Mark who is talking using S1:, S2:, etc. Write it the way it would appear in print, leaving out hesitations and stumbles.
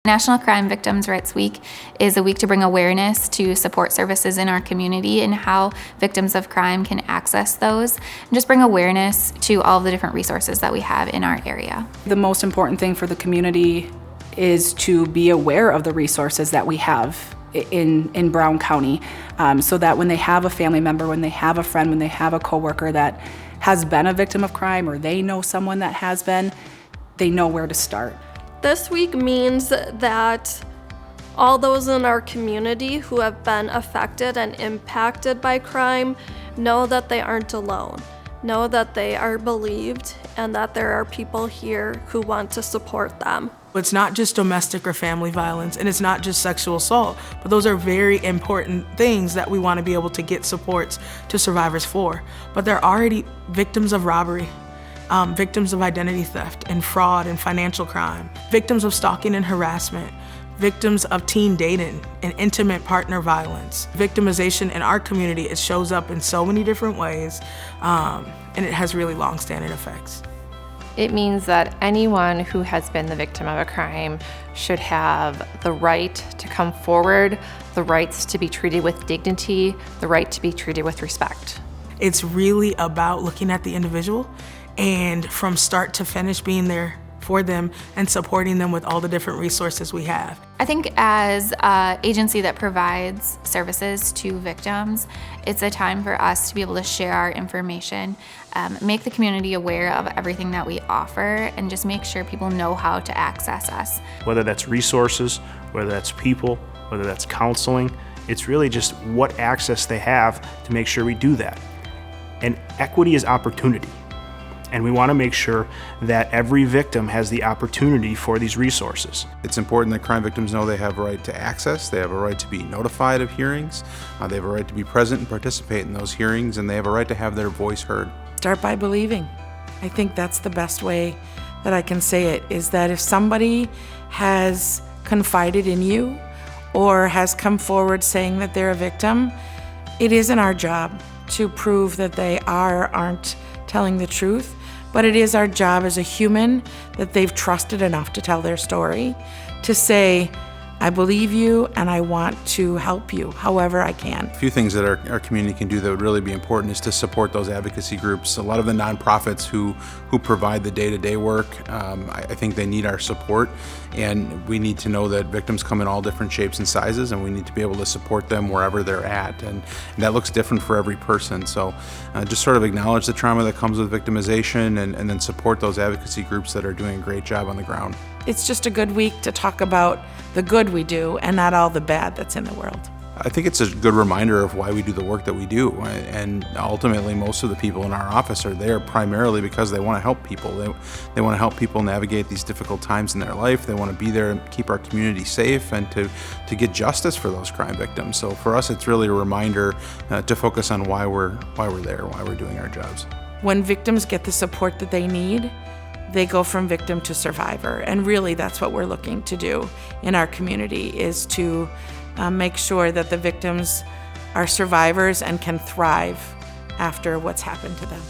S1: National Crime Victims' Rights Week is a week to bring awareness to support services in our community and how victims of crime can access those, and just bring awareness to all of the different resources that we have in our area.
S2: The most important thing for the community is to be aware of the resources that we have in Brown County, so that when they have a family member, when they have a friend, when they have a coworker that has been a victim of crime, or they know someone that has been, they know where to start.
S3: This week means that all those in our community who have been affected and impacted by crime know that they aren't alone, know that they are believed, and that there are people here who want to support them.
S4: It's not just domestic or family violence, and it's not just sexual assault, but those are very important things that we want to be able to get supports to survivors for. But they're already victims of robbery, victims of identity theft and fraud and financial crime, victims of stalking and harassment, victims of teen dating and intimate partner violence. Victimization in our community, it shows up in so many different ways, and it has really long-standing effects.
S5: It means that anyone who has been the victim of a crime should have the right to come forward, the rights to be treated with dignity, the right to be treated with respect.
S4: It's really about looking at the individual and from start to finish being there for them and supporting them with all the different resources we have.
S1: I think as an agency that provides services to victims, it's a time for us to be able to share our information, make the community aware of everything that we offer, and just make sure people know how to access us.
S6: Whether that's resources, whether that's people, whether that's counseling, it's really just what access they have to make sure we do that. And equity is opportunity. And we want to make sure that every victim has the opportunity for these resources.
S7: It's important that crime victims know they have a right to access, they have a right to be notified of hearings, they have a right to be present and participate in those hearings, and they have a right to have their voice heard.
S8: Start by believing. I think that's the best way that I can say it, is that if somebody has confided in you or has come forward saying that they're a victim, it isn't our job to prove that they are or aren't telling the truth, but it is our job as a human that they've trusted enough to tell their story, to say, I believe you and I want to help you however I can.
S7: A few things that our community can do that would really be important is to support those advocacy groups. A lot of the nonprofits who provide the day-to-day work, I think they need our support, and we need to know that victims come in all different shapes and sizes, and we need to be able to support them wherever they're at, and that looks different for every person. So just sort of acknowledge the trauma that comes with victimization, and then support those advocacy groups that are doing a great job on the ground.
S8: It's just a good week to talk about the good we do and not all the bad that's in the world.
S7: I think it's a good reminder of why we do the work that we do, and ultimately most of the people in our office are there primarily because they want to help people. They want to help people navigate these difficult times in their life. They want to be there to keep our community safe and to get justice for those crime victims. So for us, it's really a reminder to focus on why we're there, why we're doing our jobs.
S8: When victims get the support that they need, they go from victim to survivor, and really that's what we're looking to do in our community, is to make sure that the victims are survivors and can thrive after what's happened to them.